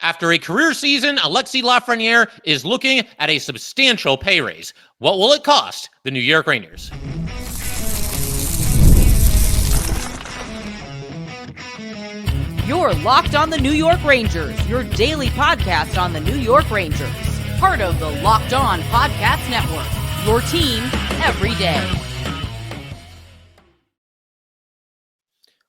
After a career season, Alexis Lafreniere is looking at a substantial pay raise. What will it cost the New York Rangers? You're Locked on the New York Rangers, your daily podcast on the New York Rangers. Part of the Locked On Podcast Network, your team every day.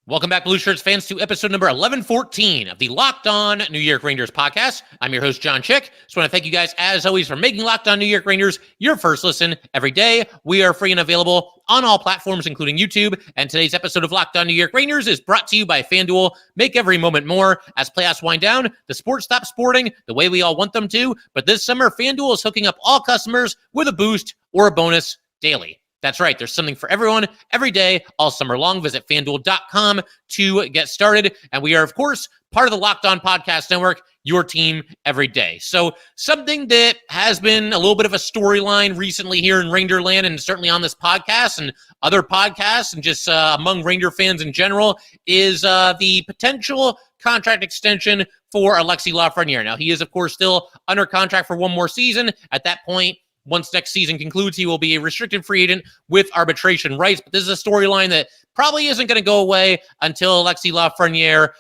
Welcome back, Blue Shirts fans, to episode number 1114 of the Locked On New York Rangers podcast. I'm your host, John Chick. Just want to thank you guys, as always, for making Locked On New York Rangers your first listen every day. We are free and available on all platforms, including YouTube. And today's episode of Locked On New York Rangers is brought to you by FanDuel. Make every moment more. As playoffs wind down, the sport stops sporting the way we all want them to. But this summer, FanDuel is hooking up all customers with a boost or a bonus daily. That's right. There's something for everyone every day, all summer long. Visit FanDuel.com to get started. And we are, of course, part of the Locked On Podcast Network, your team every day. So something that has been a little bit of a storyline recently here in Rangerland, and certainly on this podcast and other podcasts and just among Ranger fans in general, is the potential contract extension for Alexis Lafreniere. Now, he is, of course, still under contract for one more season. At that point, once next season concludes, he will be a restricted free agent with arbitration rights. But this is a storyline that probably isn't going to go away until Alexis Lafreniere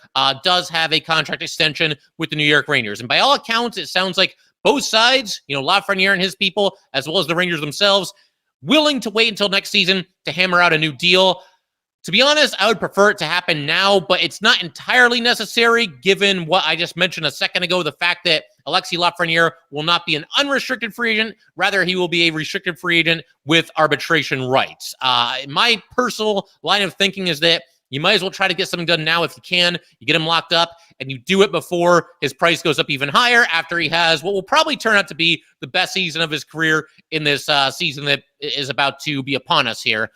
does have a contract extension with the New York Rangers. And by all accounts, it sounds like both sides, Lafreniere and his people, as well as the Rangers themselves, willing to wait until next season to hammer out a new deal. To be honest, I would prefer it to happen now, but it's not entirely necessary given what I just mentioned a second ago, the fact that Alexis Lafreniere will not be an unrestricted free agent. Rather, he will be a restricted free agent with arbitration rights. My personal line of thinking is that you might as well try to get something done now if you can. You get him locked up, and you do it before his price goes up even higher after he has what will probably turn out to be the best season of his career in this season that is about to be upon us here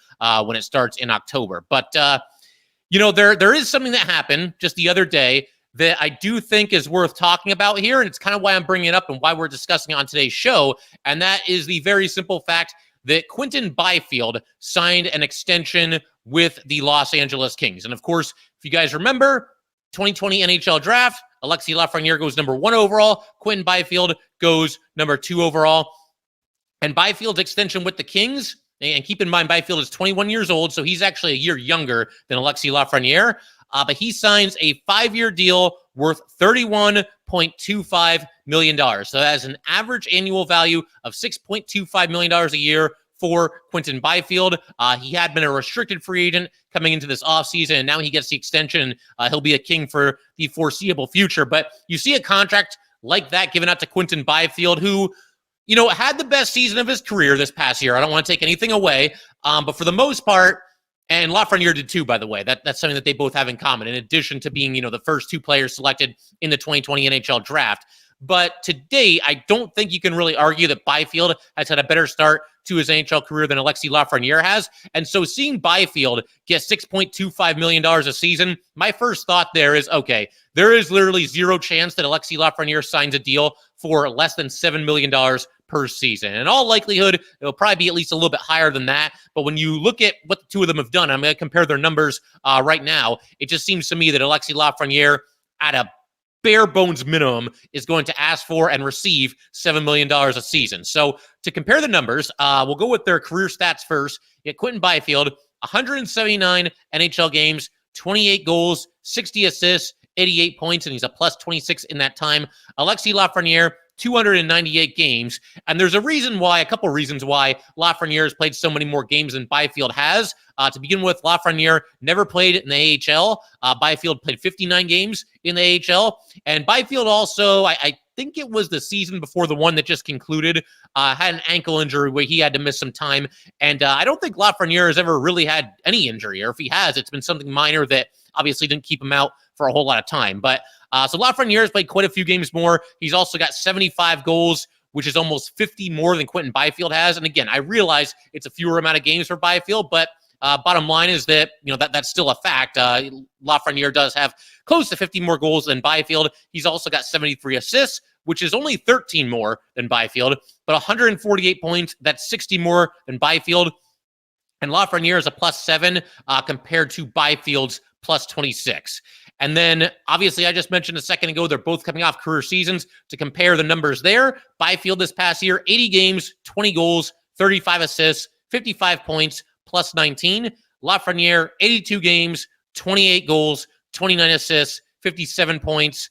when it starts in October. But, there is something that happened just the other day that I do think is worth talking about here, and it's kind of why I'm bringing it up and why we're discussing it on today's show, and that is the very simple fact that Quinton Byfield signed an extension with the Los Angeles Kings. And of course, if you guys remember, 2020 NHL draft, Alexis Lafreniere goes number 1 overall, Quinton Byfield goes number 2 overall. And Byfield's extension with the Kings, and keep in mind, Byfield is 21 years old, so he's actually a year younger than Alexis Lafreniere, but he signs a 5-year deal worth $31.25 million. So that has an average annual value of $6.25 million a year for Quinton Byfield. He had been a restricted free agent coming into this offseason, and now he gets the extension. He'll be a King for the foreseeable future. But you see a contract like that given out to Quinton Byfield, who, had the best season of his career this past year. I don't want to take anything away, but for the most part, and Lafreniere did too, by the way. That's something that they both have in common, in addition to being, the first 2 players selected in the 2020 NHL draft. But to date, I don't think you can really argue that Byfield has had a better start to his NHL career than Alexis Lafreniere has. And so seeing Byfield get $6.25 million a season, my first thought there is, okay, there is literally zero chance that Alexis Lafreniere signs a deal for less than $7 million per season. In all likelihood, it'll probably be at least a little bit higher than that. But when you look at what the two of them have done, I'm going to compare their numbers right now. It just seems to me that Alexis Lafreniere, at a bare bones minimum, is going to ask for and receive $7 million a season. So to compare the numbers, we'll go with their career stats first. You get Quinton Byfield, 179 NHL games, 28 goals, 60 assists, 88 points, and he's a plus 26 in that time. Alexis Lafreniere, 298 games. And there's a couple reasons why Lafreniere has played so many more games than Byfield has. To begin with, Lafreniere never played in the AHL. Byfield played 59 games in the AHL. And Byfield also, I think it was the season before the one that just concluded, had an ankle injury where he had to miss some time. And I don't think Lafreniere has ever really had any injury, or if he has, it's been something minor that obviously didn't keep him out for a whole lot of time. But so Lafreniere has played quite a few games more. He's also got 75 goals, which is almost 50 more than Quinton Byfield has. And again, I realize it's a fewer amount of games for Byfield, but bottom line is that, that's still a fact. Lafreniere does have close to 50 more goals than Byfield. He's also got 73 assists, which is only 13 more than Byfield, but 148 points. That's 60 more than Byfield. And Lafreniere is a +7 compared to Byfield's plus 26. And then, obviously, I just mentioned a second ago, they're both coming off career seasons. To compare the numbers there, Byfield this past year, 80 games, 20 goals, 35 assists, 55 points, plus 19. Lafreniere, 82 games, 28 goals, 29 assists, 57 points,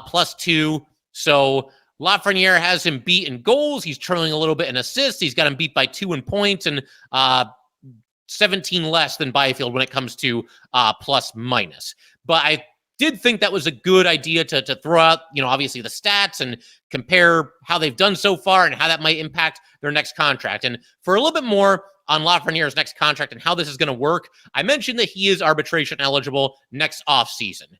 plus 2. So Lafreniere has him beat in goals. He's trailing a little bit in assists. He's got him beat by 2 in points, and 17 less than Byfield when it comes to plus minus. But I did think that was a good idea to throw out, obviously the stats and compare how they've done so far and how that might impact their next contract. And for a little bit more on Lafreniere's next contract and how this is going to work, I mentioned that he is arbitration eligible next offseason.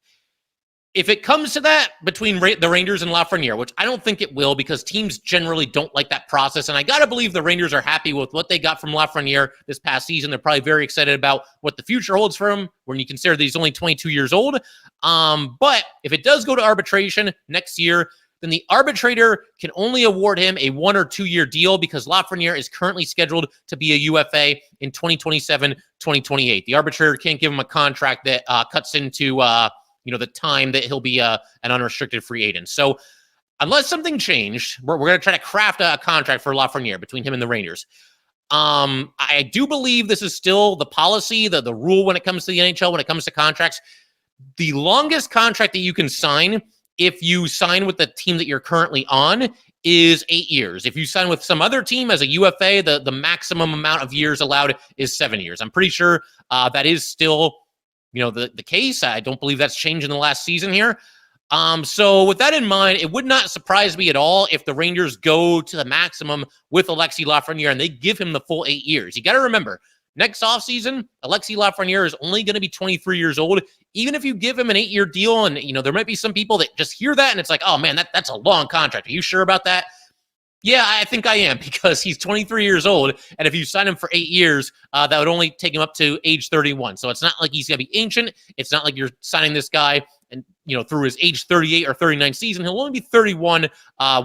If it comes to that between the Rangers and Lafreniere, which I don't think it will because teams generally don't like that process, and I got to believe the Rangers are happy with what they got from Lafreniere this past season. They're probably very excited about what the future holds for him when you consider that he's only 22 years old. But if it does go to arbitration next year, then the arbitrator can only award him a 1 or 2 year deal because Lafreniere is currently scheduled to be a UFA in 2027, 2028. The arbitrator can't give him a contract that cuts into the time that he'll be an unrestricted free agent. So unless something changed, we're going to try to craft a contract for Lafreniere between him and the Rangers. I do believe this is still the policy, the rule when it comes to the NHL, when it comes to contracts. The longest contract that you can sign if you sign with the team that you're currently on is 8 years. If you sign with some other team as a UFA, the maximum amount of years allowed is 7 years. I'm pretty sure that is still the case. I don't believe that's changed in the last season here. So with that in mind, it would not surprise me at all if the Rangers go to the maximum with Alexis Lafreniere and they give him the full 8 years. You got to remember, next offseason, Alexis Lafreniere is only going to be 23 years old. Even if you give him an 8 year deal, and there might be some people that just hear that and it's like, oh man, that's a long contract. Are you sure about that? Yeah, I think I am, because he's 23 years old, and if you sign him for 8 years, that would only take him up to age 31. So it's not like he's going to be ancient. It's not like you're signing this guy and through his age 38 or 39 season. He'll only be 31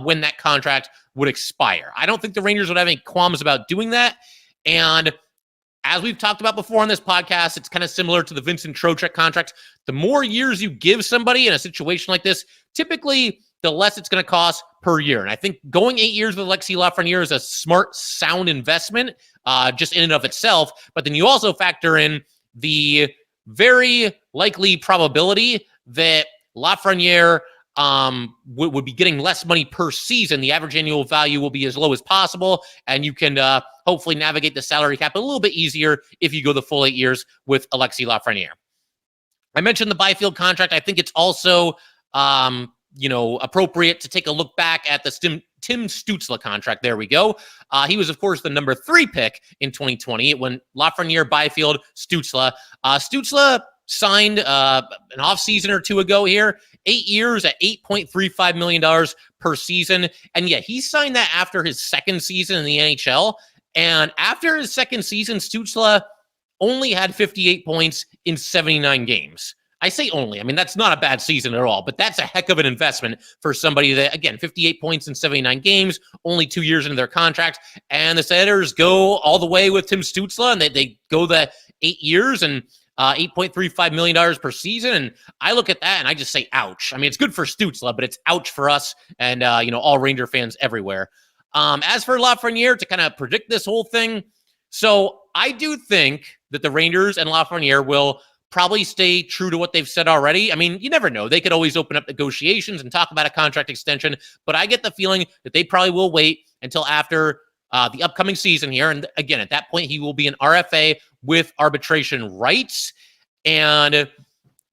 when that contract would expire. I don't think the Rangers would have any qualms about doing that. And as we've talked about before on this podcast, it's kind of similar to the Vincent Trocheck contract. The more years you give somebody in a situation like this, typically the less it's going to cost per year. And I think going 8 years with Alexis Lafreniere is a smart, sound investment just in and of itself. But then you also factor in the very likely probability that Lafreniere would be getting less money per season. The average annual value will be as low as possible, and you can hopefully navigate the salary cap a little bit easier if you go the full 8 years with Alexis Lafreniere. I mentioned the Byfield contract. I think it's also appropriate to take a look back at the Tim Stützle contract. There we go. He was, of course, the number 3 pick in 2020 when Lafreniere, Byfield, Stützle. Stützle signed an offseason or two ago here, 8 years at $8.35 million per season. And yeah, he signed that after his second season in the NHL. And after his second season, Stützle only had 58 points in 79 games. I say only. I mean, that's not a bad season at all, but that's a heck of an investment for somebody that, again, 58 points in 79 games, only 2 years into their contract. And the Senators go all the way with Tim Stützle, and they go the 8 years and $8.35 million per season. And I look at that and I just say, ouch. I mean, it's good for Stützle, but it's ouch for us and, all Ranger fans everywhere. As for Lafreniere, to kind of predict this whole thing, so I do think that the Rangers and Lafreniere will probably stay true to what they've said already. I mean, you never know. They could always open up negotiations and talk about a contract extension, but I get the feeling that they probably will wait until after the upcoming season here. And again, at that point, he will be an RFA with arbitration rights. And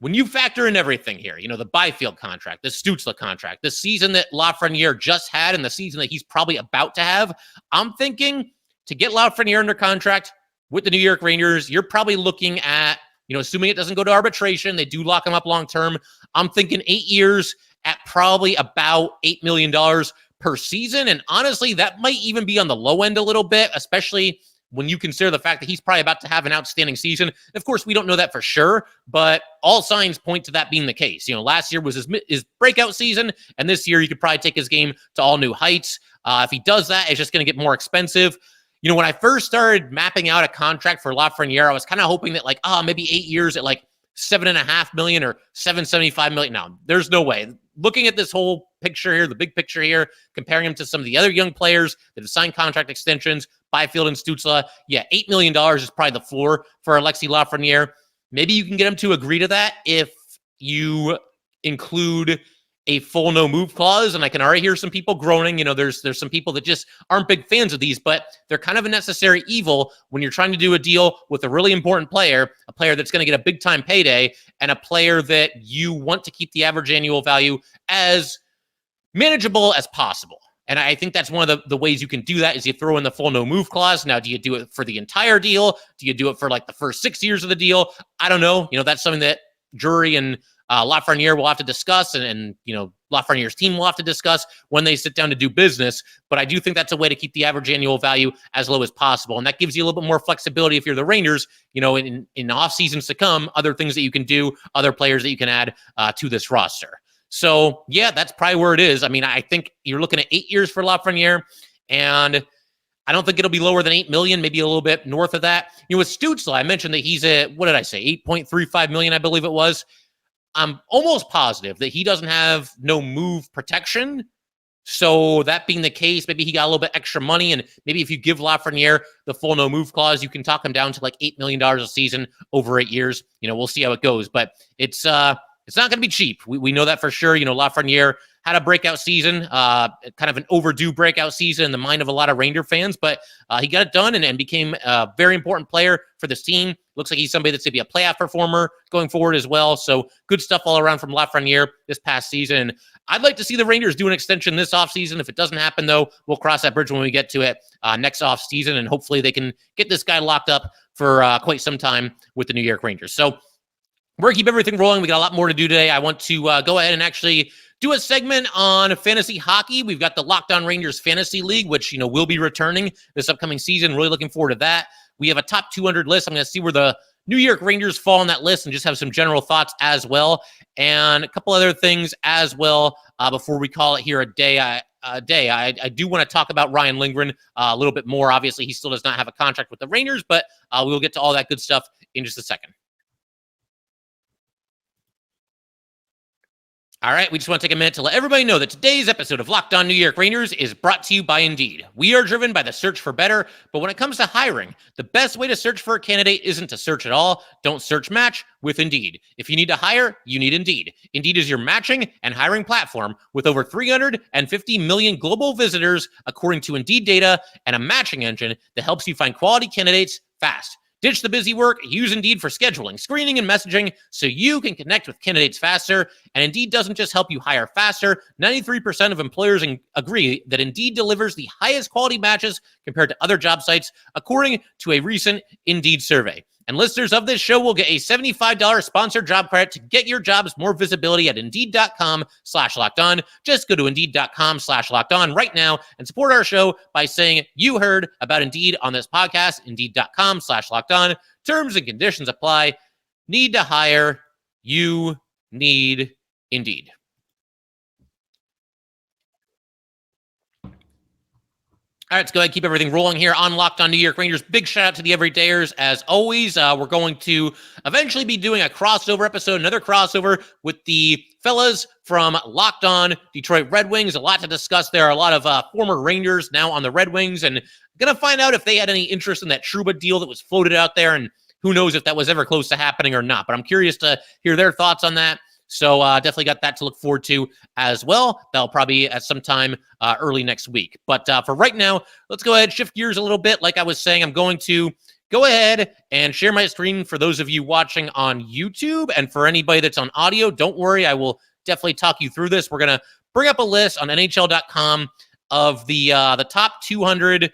when you factor in everything here, the Byfield contract, the Stützle contract, the season that Lafreniere just had and the season that he's probably about to have, I'm thinking to get Lafreniere under contract with the New York Rangers, you're probably looking at, assuming it doesn't go to arbitration, they do lock him up long-term. I'm thinking 8 years at probably about $8 million per season. And honestly, that might even be on the low end a little bit, especially when you consider the fact that he's probably about to have an outstanding season. Of course, we don't know that for sure, but all signs point to that being the case. Last year was his breakout season, and this year he could probably take his game to all new heights. If he does that, it's just going to get more expensive. When I first started mapping out a contract for Lafreniere, I was kind of hoping that maybe 8 years at $7.5 million or $775 million. No, there's no way. Looking at this whole picture here, the big picture here, comparing him to some of the other young players that have signed contract extensions, Byfield and Stützle, yeah, $8 million is probably the floor for Alexis Lafreniere. Maybe you can get him to agree to that if you include a full no move clause. And I can already hear some people groaning. There's some people that just aren't big fans of these, but they're kind of a necessary evil when you're trying to do a deal with a really important player, a player that's going to get a big time payday, and a player that you want to keep the average annual value as manageable as possible. And I think that's one of the ways you can do that is you throw in the full no move clause. Now, do you do it for the entire deal? Do you do it for like the first 6 years of the deal? I don't know. That's something that Drury and Lafreniere will have to discuss, and Lafreniere's team will have to discuss when they sit down to do business. But I do think that's a way to keep the average annual value as low as possible, and that gives you a little bit more flexibility if you're the Rangers. In off seasons to come, other things that you can do, other players that you can add to this roster. So yeah, that's probably where it is. I mean, I think you're looking at 8 years for Lafreniere, and I don't think it'll be lower than $8 million, maybe a little bit north of that. With Stützle, I mentioned that he's what did I say, $8.35 million, I believe it was. I'm almost positive that he doesn't have no move protection. So that being the case, maybe he got a little bit extra money, and maybe if you give Lafreniere the full no move clause, you can talk him down to like $8 million a season over 8 years. We'll see how it goes, but it's not going to be cheap. We know that for sure. Lafreniere had a breakout season, kind of an overdue breakout season in the mind of a lot of Ranger fans, but he got it done and became a very important player for this team. Looks like he's somebody that's going to be a playoff performer going forward as well. So good stuff all around from Lafreniere this past season. I'd like to see the Rangers do an extension this offseason. If it doesn't happen, though, we'll cross that bridge when we get to it next offseason, and hopefully they can get this guy locked up for quite some time with the New York Rangers. So we're going to keep everything rolling. We got a lot more to do today. I want to go ahead and actually do a segment on fantasy hockey. We've got the Locked On Rangers Fantasy League, which, will be returning this upcoming season. Really looking forward to that. We have a top 200 list. I'm going to see where the New York Rangers fall on that list and just have some general thoughts as well. And a couple other things as well before we call it here a day. I do want to talk about Ryan Lindgren a little bit more. Obviously, he still does not have a contract with the Rangers, but we'll get to all that good stuff in just a second. All right, we just want to take a minute to let everybody know that today's episode of Locked On New York Rangers is brought to you by Indeed. We are driven by the search for better, but when it comes to hiring, the best way to search for a candidate isn't to search at all. Don't search, match with Indeed. If you need to hire, you need Indeed. Indeed is your matching and hiring platform with over 350 million global visitors, according to Indeed data, and a matching engine that helps you find quality candidates fast. Ditch the busy work, use Indeed for scheduling, screening, and messaging so you can connect with candidates faster. And Indeed doesn't just help you hire faster. 93% of employers agree that Indeed delivers the highest quality matches compared to other job sites, according to a recent Indeed survey. And listeners of this show will get a $75 sponsored job credit to get your jobs more visibility at Indeed.com/lockedon. Just go to Indeed.com/lockedon right now and support our show by saying you heard about Indeed on this podcast. Indeed.com/lockedon. Terms and conditions apply. Need to hire. You need Indeed. All right, let's go ahead and keep everything rolling here on Locked On New York Rangers. Big shout out to the everydayers. As always, we're going to eventually be doing a crossover episode, another crossover with the fellas from Locked On Detroit Red Wings. A lot to discuss there. A lot of former Rangers now on the Red Wings, and going to find out if they had any interest in that Trouba deal that was floated out there, and who knows if that was ever close to happening or not. But I'm curious to hear their thoughts on that. So definitely got that to look forward to as well. That'll probably be at some time early next week. But for right now, let's go ahead, shift gears a little bit. Like I was saying, I'm going to go ahead and share my screen for those of you watching on YouTube. And for anybody that's on audio, don't worry, I will definitely talk you through this. We're going to bring up a list on NHL.com of the top 200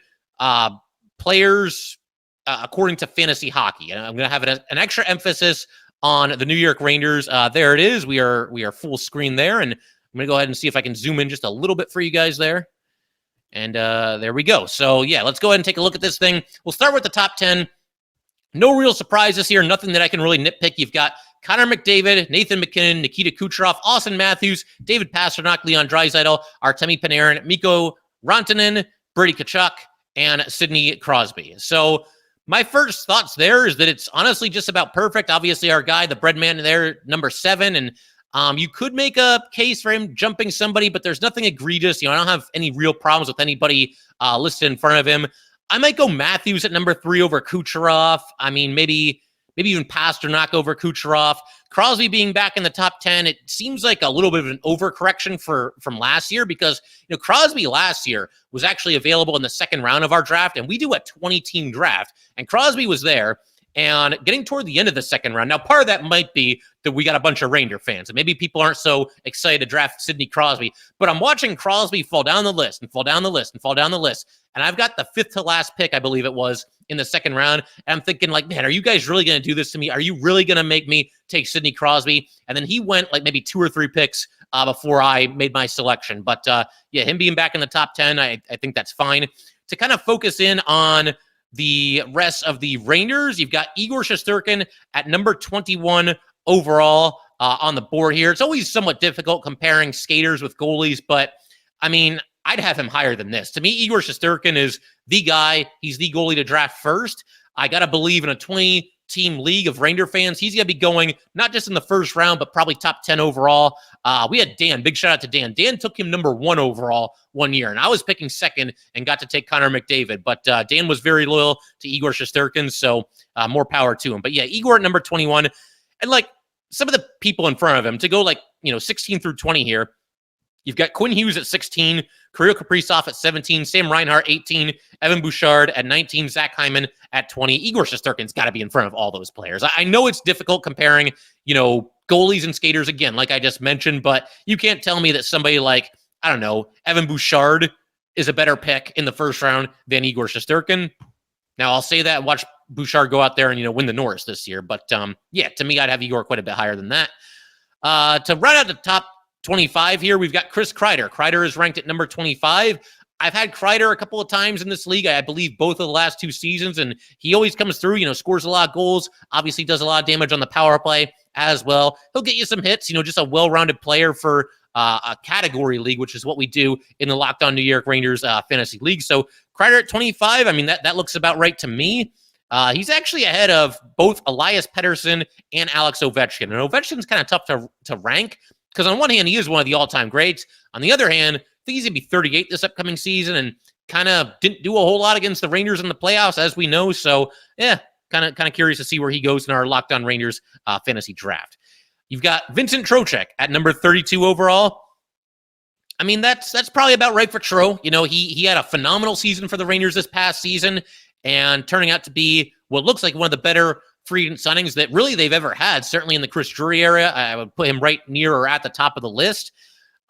players according to fantasy hockey. And I'm going to have an extra emphasis on the New York Rangers. There it is. We are full screen there, and I'm going to go ahead and see if I can zoom in just a little bit for you guys there. And there we go. So, yeah, let's go ahead and take a look at this thing. We'll start with the top 10. No real surprises here. Nothing that I can really nitpick. You've got Connor McDavid, Nathan MacKinnon, Nikita Kucherov, Austin Matthews, David Pastrnak, Leon Draisaitl, Artemi Panarin, Mikko Rantanen, Brady Tkachuk, and Sidney Crosby. So My first thoughts there is that it's honestly just about perfect. Obviously, our guy, the bread man there, number 7, and you could make a case for him jumping somebody, but there's nothing egregious. I don't have any real problems with anybody listed in front of him. I might go Matthews at number 3 over Kucherov. I mean, maybe even Pasternak over Kucherov. Crosby being back in the top 10, it seems like a little bit of an overcorrection from last year because, Crosby last year was actually available in the second round of our draft, and we do a 20-team draft, and Crosby was there and getting toward the end of the second round. Now, part of that might be that we got a bunch of Ranger fans, and maybe people aren't so excited to draft Sidney Crosby, but I'm watching Crosby fall down the list and fall down the list and fall down the list, and I've got the 5th to last pick, I believe it was, in the second round. And I'm thinking, like, man, are you guys really going to do this to me? Are you really going to make me take Sidney Crosby? And then he went like maybe 2 or 3 picks before I made my selection. But yeah, him being back in the top 10, I think that's fine. To kind of focus in on the rest of the Rangers, you've got Igor Shesterkin at number 21 overall on the board here. It's always somewhat difficult comparing skaters with goalies, but I mean, I'd have him higher than this. To me, Igor Shesterkin is the guy. He's the goalie to draft first. I got to believe in a 20-team league of Ranger fans, he's going to be going not just in the first round, but probably top 10 overall. We had Dan. Big shout out to Dan. Dan took him number 1 overall one year, and I was picking second and got to take Connor McDavid. But Dan was very loyal to Igor Shesterkin, so more power to him. But yeah, Igor at number 21. And like some of the people in front of him to go 16 through 20 here, you've got Quinn Hughes at 16, Kirill Kaprizov at 17, Sam Reinhart 18, Evan Bouchard at 19, Zach Hyman at 20. Igor Shesterkin's got to be in front of all those players. I know it's difficult comparing, goalies and skaters again, like I just mentioned, but you can't tell me that somebody like, I don't know, Evan Bouchard is a better pick in the first round than Igor Shesterkin. Now, I'll say that, watch Bouchard go out there and, win the Norris this year. But, yeah, to me, I'd have Igor quite a bit higher than that. To round out the top 25 here, we've got Chris Kreider. Kreider is ranked at number 25. I've had Kreider a couple of times in this league. I believe both of the last 2 seasons, and he always comes through, scores a lot of goals, obviously does a lot of damage on the power play as well. He'll get you some hits, just a well-rounded player for a category league, which is what we do in the Locked On New York Rangers fantasy league. So Kreider at 25, I mean, that looks about right to me. He's actually ahead of both Elias Pettersson and Alex Ovechkin. And Ovechkin's kind of tough to rank because on one hand, he is one of the all-time greats. On the other hand, I think he's going to be 38 this upcoming season and kind of didn't do a whole lot against the Rangers in the playoffs, as we know. So, yeah, kind of curious to see where he goes in our Locked On Rangers fantasy draft. You've got Vincent Trocheck at number 32 overall. I mean, that's probably about right for Tro. He had a phenomenal season for the Rangers this past season and turning out to be what looks like one of the better free agent signings that really they've ever had, certainly in the Chris Drury area. I would put him right near or at the top of the list.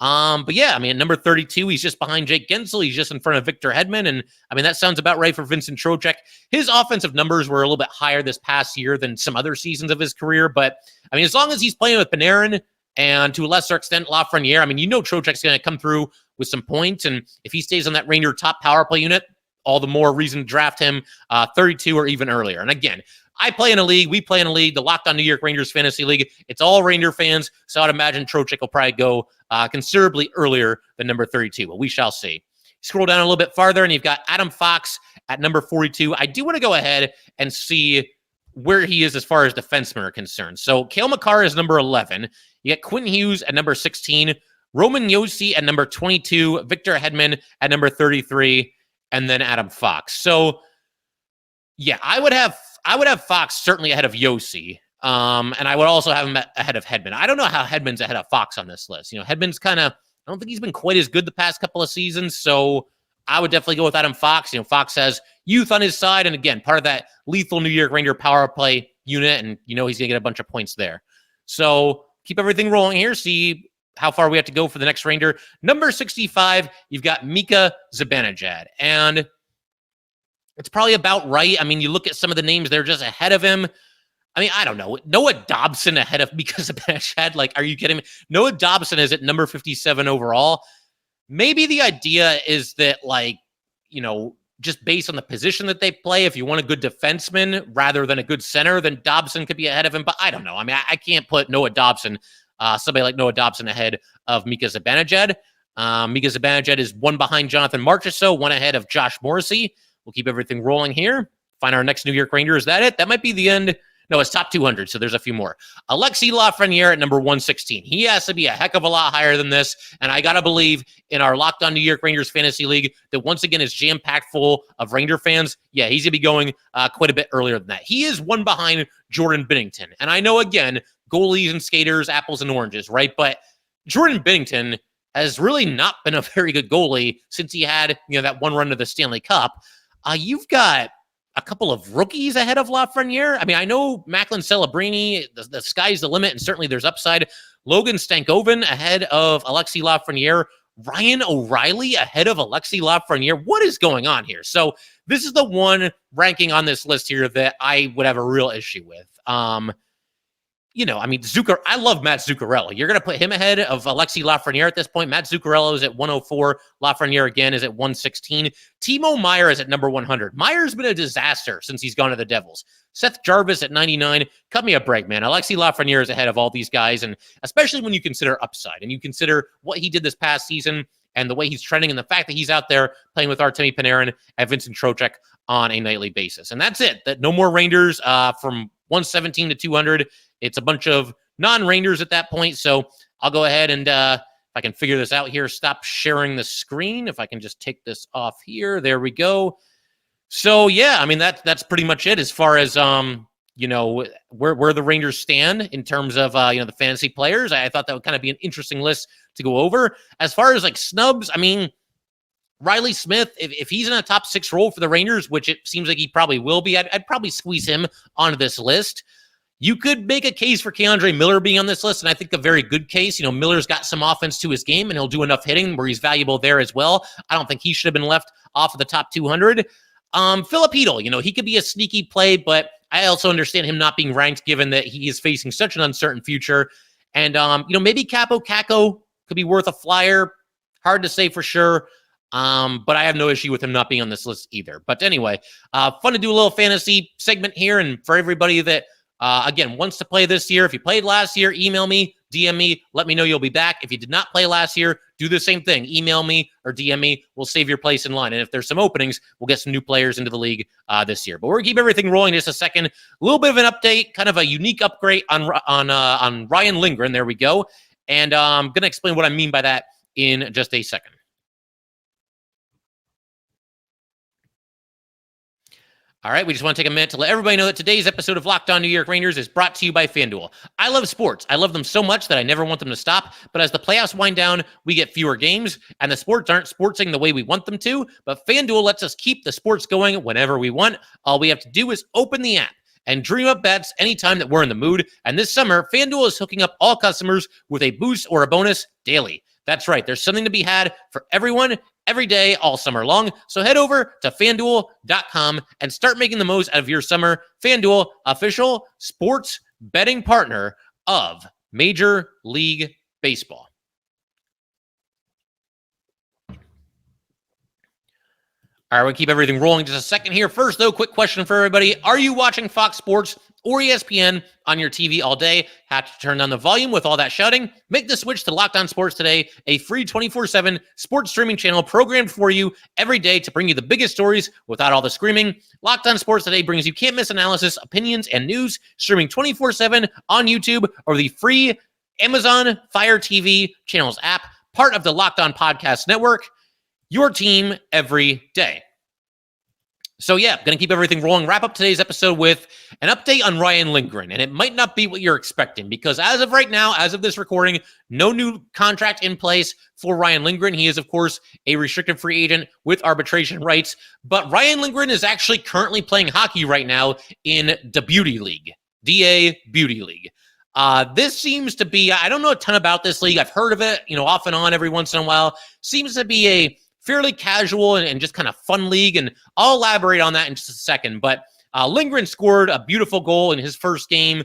But yeah, I mean, at number 32, he's just behind Jake Gensel. He's just in front of Victor Hedman. And I mean, that sounds about right for Vincent Trocheck. His offensive numbers were a little bit higher this past year than some other seasons of his career. But I mean, as long as he's playing with Panarin and to a lesser extent, Lafreniere, I mean, Trocheck's going to come through with some points. And if he stays on that Ranger top power play unit, all the more reason to draft him 32 or even earlier. And again, I play in a league. We play in a league, the Locked On New York Rangers Fantasy League. It's all Ranger fans, so I'd imagine Trocheck will probably go considerably earlier than number 32, but we shall see. Scroll down a little bit farther, and you've got Adam Fox at number 42. I do want to go ahead and see where he is as far as defensemen are concerned. So Cale Makar is number 11. You got Quinn Hughes at number 16, Roman Josi at number 22, Victor Hedman at number 33, and then Adam Fox. So, yeah, I would have Fox certainly ahead of Josi, and I would also have him ahead of Hedman. I don't know how Hedman's ahead of Fox on this list. Hedman's I don't think he's been quite as good the past couple of seasons, so I would definitely go with Adam Fox. Fox has youth on his side, and again, part of that lethal New York Ranger power play unit, and he's going to get a bunch of points there. So keep everything rolling here, see how far we have to go for the next Ranger. Number 65, you've got Mika Zibanejad, and it's probably about right. I mean, you look at some of the names, they're just ahead of him. I mean, I don't know. Noah Dobson ahead of Mika Zibanejad. Like, are you kidding me? Noah Dobson is at number 57 overall. Maybe the idea is that, just based on the position that they play, if you want a good defenseman rather than a good center, then Dobson could be ahead of him. But I don't know. I mean, I can't put somebody like Noah Dobson ahead of Mika Zibanejad. Mika Zibanejad is one behind Jonathan Marchessault, one ahead of Josh Morrissey. We'll keep everything rolling here. find our next New York Ranger. Is that it? That might be the end. No, it's top 200, so there's a few more. Alexis Lafreniere at number 116. He has to be a heck of a lot higher than this, and I got to believe in our Locked On New York Rangers Fantasy League that once again is jam-packed full of Ranger fans. Yeah, he's going to be going quite a bit earlier than that. He is one behind Jordan Binnington, and I know, again, goalies and skaters, apples and oranges, right? But Jordan Binnington has really not been a very good goalie since he had, that one run to the Stanley Cup. You've got a couple of rookies ahead of Lafreniere. I mean, I know Macklin Celebrini, the sky's the limit, and certainly there's upside. Logan Stankoven ahead of Alexis Lafreniere. Ryan O'Reilly ahead of Alexis Lafreniere. What is going on here? So this is the one ranking on this list here that I would have a real issue with. I love Matt Zuccarello. You're going to put him ahead of Alexis Lafreniere at this point. Matt Zuccarello is at 104. Lafreniere, again, is at 116. Timo Meier is at number 100. Meier's been a disaster since he's gone to the Devils. Seth Jarvis at 99. Cut me a break, man. Alexis Lafreniere is ahead of all these guys, and especially when you consider upside and you consider what he did this past season and the way he's trending and the fact that he's out there playing with Artemi Panarin and Vincent Trocheck on a nightly basis. And that's it. That no more Rangers from 117 to 200. It's a bunch of non-Rangers at that point. So I'll go ahead and if I can figure this out here, stop sharing the screen. If I can just take this off here. There we go. So, yeah, I mean, that's pretty much it as far as, where the Rangers stand in terms of, the fantasy players. I thought that would kind of be an interesting list to go over. As far as, snubs, I mean, Riley Smith, if he's in a top 6 role for the Rangers, which it seems like he probably will be, I'd probably squeeze him onto this list. You could make a case for Keandre Miller being on this list, and I think a very good case. Miller's got some offense to his game, and he'll do enough hitting where he's valuable there as well. I don't think he should have been left off of the top 200. Philip Hedl, he could be a sneaky play, but I also understand him not being ranked given that he is facing such an uncertain future. And, maybe Capo Caco could be worth a flyer. Hard to say for sure. But I have no issue with him not being on this list either. But anyway, fun to do a little fantasy segment here. And for everybody that, again, wants to play this year, if you played last year, email me, DM me, let me know you'll be back. If you did not play last year, do the same thing. Email me or DM me. We'll save your place in line. And if there's some openings, we'll get some new players into the league this year. But we're going to keep everything rolling in just a second. A little bit of an update, kind of a unique upgrade on Ryan Lindgren. There we go. And I'm going to explain what I mean by that in just a second. All right, we just want to take a minute to let everybody know that today's episode of Locked On New York Rangers is brought to you by FanDuel. I love sports. I love them so much that I never want them to stop. But as the playoffs wind down, we get fewer games, and the sports aren't sportsing the way we want them to. But FanDuel lets us keep the sports going whenever we want. All we have to do is open the app and dream up bets anytime that we're in the mood. And this summer, FanDuel is hooking up all customers with a boost or a bonus daily. That's right. There's something to be had for everyone, every day, all summer long. So head over to FanDuel.com and start making the most out of your summer. FanDuel, official sports betting partner of Major League Baseball. All right, we'll keep everything rolling just a second here. First, though, quick question for everybody. Are you watching Fox Sports or ESPN on your TV all day? Have to turn down the volume with all that shouting? Make the switch to Locked On Sports Today, a free 24/7 sports streaming channel programmed for you every day to bring you the biggest stories without all the screaming. Locked On Sports Today brings you can't-miss analysis, opinions, and news, streaming 24/7 on YouTube or the free Amazon Fire TV channels app, part of the Locked On Podcast Network. Your team every day. So yeah, going to keep everything rolling. Wrap up today's episode with an update on Ryan Lindgren. And it might not be what you're expecting because as of right now, as of this recording, no new contract in place for Ryan Lindgren. He is, of course, a restricted free agent with arbitration rights. But Ryan Lindgren is actually currently playing hockey right now in the Beauty League, DA Beauty League. This seems to be, I don't know a ton about this league. I've heard of it, off and on every once in a while. Seems to be a fairly casual and just kind of fun league, and I'll elaborate on that in just a second. But Lindgren scored a beautiful goal in his first game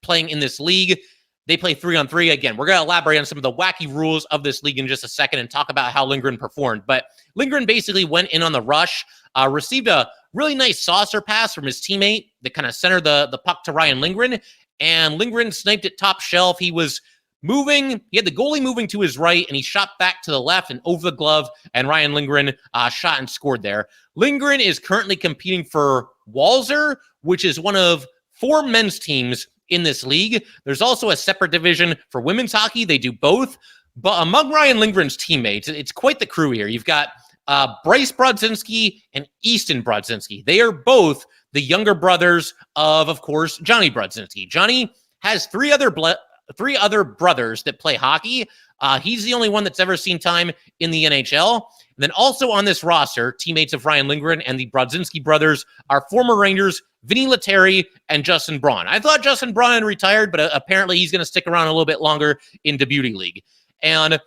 playing in this league. They play 3-on-3. Again, we're going to elaborate on some of the wacky rules of this league in just a second and talk about how Lindgren performed. But Lindgren basically went in on the rush, received a really nice saucer pass from his teammate that kind of centered the puck to Ryan Lindgren, and Lindgren sniped it top shelf. He was he had the goalie moving to his right, and he shot back to the left and over the glove, and Ryan Lindgren shot and scored there. Lindgren is currently competing for Walser, which is one of 4 men's teams in this league. There's also a separate division for women's hockey. They do both. But among Ryan Lindgren's teammates, it's quite the crew here. You've got Bryce Brodzinski and Easton Brodzinski. They are both the younger brothers of course, Johnny Brodzinski. Johnny has 3 other brothers that play hockey. He's the only one that's ever seen time in the NHL. And then also on this roster, teammates of Ryan Lindgren and the Brodzinski brothers are former Rangers Vinny Lettieri and Justin Braun. I thought Justin Braun had retired, but apparently he's going to stick around a little bit longer in the Beauty League. And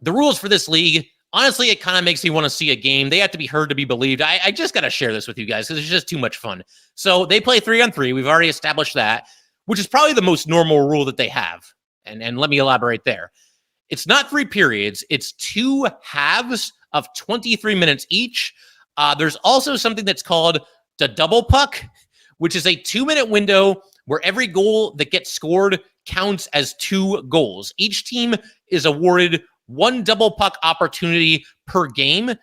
the rules for this league, honestly, it kind of makes me want to see a game. They have to be heard to be believed. I just got to share this with you guys because it's just too much fun. So they play 3-on-3. We've already established that, which is probably the most normal rule that they have. And let me elaborate there. It's not 3 periods. It's 2 halves of 23 minutes each. There's also something that's called the double puck, which is a 2-minute window where every goal that gets scored counts as 2 goals. Each team is awarded 1 double puck opportunity per game.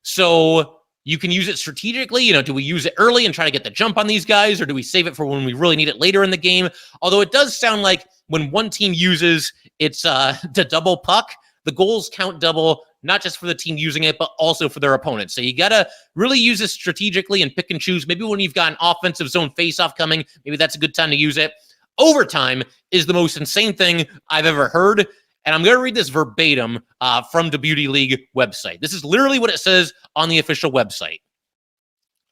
So you can use it strategically. Do we use it early and try to get the jump on these guys, or do we save it for when we really need it later in the game? Although it does sound like when one team uses its the double puck, the goals count double, not just for the team using it, but also for their opponents. So you got to really use this strategically and pick and choose. Maybe when you've got an offensive zone faceoff coming, maybe that's a good time to use it. Overtime is the most insane thing I've ever heard. And I'm going to read this verbatim from the Beauty League website. This is literally what it says on the official website.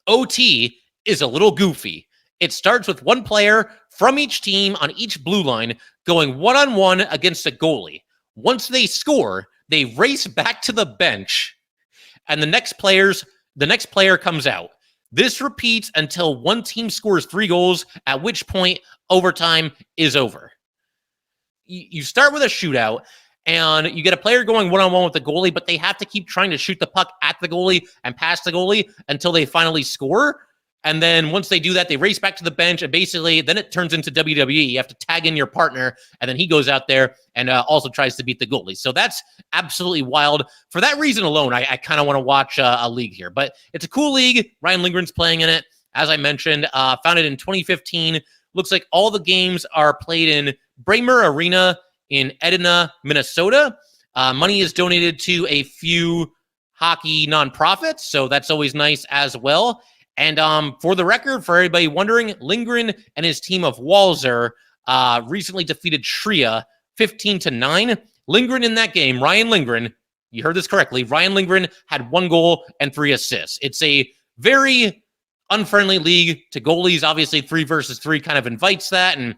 OT is a little goofy. It starts with 1 player from each team on each blue line going 1-on-1 against a goalie. Once they score, they race back to the bench, and the next player comes out. This repeats until one team scores 3 goals, at which point overtime is over. You start with a shootout, and you get a player going 1-on-1 with the goalie, but they have to keep trying to shoot the puck at the goalie and past the goalie until they finally score. And then once they do that, they race back to the bench, and basically then it turns into WWE. You have to tag in your partner, and then he goes out there and also tries to beat the goalie. So that's absolutely wild. For that reason alone, I kind of want to watch a league here. But it's a cool league. Ryan Lindgren's playing in it. As I mentioned, founded in 2015. Looks like all the games are played in Braemar Arena in Edina, Minnesota. Money is donated to a few hockey nonprofits, so that's always nice as well. And for the record, for everybody wondering, Lindgren and his team of Walser recently defeated Shria 15-9. Lindgren in that game, Ryan Lindgren, you heard this correctly, Ryan Lindgren had 1 goal and 3 assists. It's a very unfriendly league to goalies. Obviously, 3 versus 3 kind of invites that. And,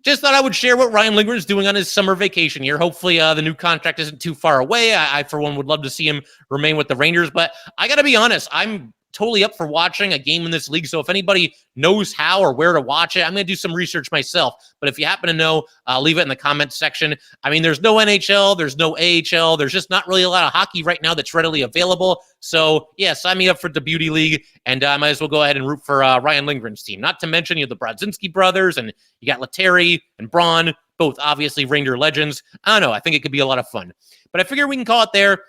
just thought I would share what Ryan Lindgren is doing on his summer vacation here. Hopefully, the new contract isn't too far away. I, for one, would love to see him remain with the Rangers. But I got to be honest, I'm totally up for watching a game in this league. So if anybody knows how or where to watch it, I'm going to do some research myself. But if you happen to know, leave it in the comments section. I mean, there's no NHL, there's no AHL, there's just not really a lot of hockey right now that's readily available. So yeah, sign me up for the Beauty League, and I might as well go ahead and root for Ryan Lindgren's team. Not to mention, the Brodzinski brothers, and you got Lettieri and Braun, both obviously Ranger legends. I don't know. I think it could be a lot of fun. But I figure we can call it there.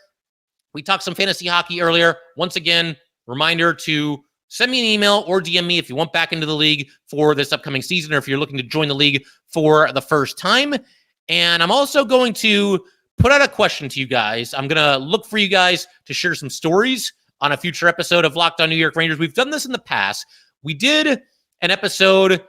We talked some fantasy hockey earlier. Once again, reminder to send me an email or DM me if you want back into the league for this upcoming season, or if you're looking to join the league for the first time. And I'm also going to put out a question to you guys. I'm going to look for you guys to share some stories on a future episode of Locked On New York Rangers. We've done this in the past. We did an episode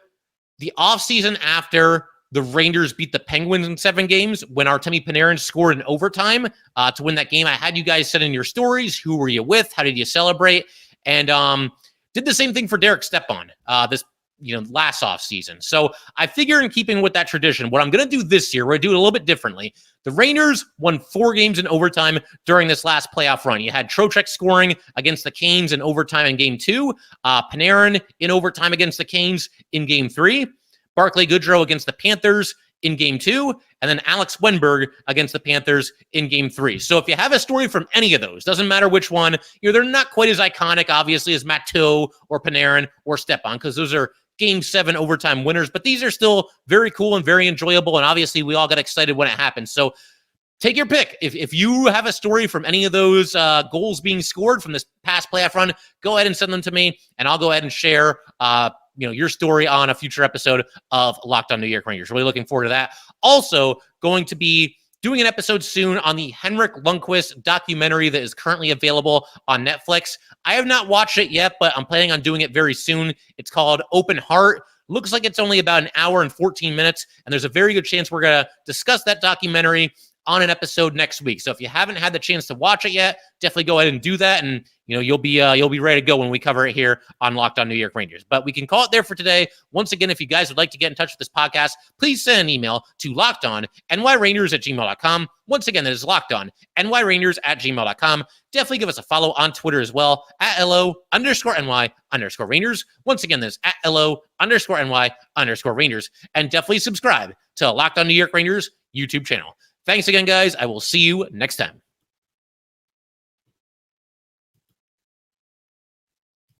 the offseason after the Rangers beat the Penguins in 7 games when Artemi Panarin scored in overtime to win that game. I had you guys send in your stories. Who were you with? How did you celebrate? And did the same thing for Derek Stepan this last offseason. So I figure, in keeping with that tradition, what I'm going to do this year, we're going to do it a little bit differently. The Rangers won 4 games in overtime during this last playoff run. You had Trocheck scoring against the Canes in overtime in Game 2, Panarin in overtime against the Canes in Game 3, Barclay Goodrow against the Panthers in Game 2, and then Alex Wenberg against the Panthers in Game 3. So if you have a story from any of those, doesn't matter which one, they're not quite as iconic, obviously, as Matteau or Panarin or Stepan, because those are Game 7 overtime winners, but these are still very cool and very enjoyable, and obviously we all got excited when it happened. So take your pick. If you have a story from any of those goals being scored from this past playoff run, go ahead and send them to me, and I'll go ahead and share your story on a future episode of Locked On New York Rangers. Really looking forward to that. Also, going to be doing an episode soon on the Henrik Lundqvist documentary that is currently available on Netflix. I have not watched it yet, but I'm planning on doing it very soon. It's called Open Heart. Looks like it's only about an hour and 14 minutes, and there's a very good chance we're going to discuss that documentary on an episode next week. So if you haven't had the chance to watch it yet, definitely go ahead and do that, and you'll be ready to go when we cover it here on Locked On New York Rangers. But we can call it there for today. Once again, if you guys would like to get in touch with this podcast, please send an email to lockedonnyrangers@gmail.com. Once again, that is lockedonnyrangers@gmail.com. Definitely give us a follow on Twitter as well at @LO_NY_Rangers. Once again, that is at @LO_NY_Rangers. And definitely subscribe to Locked On New York Rangers YouTube channel. Thanks again, guys. I will see you next time.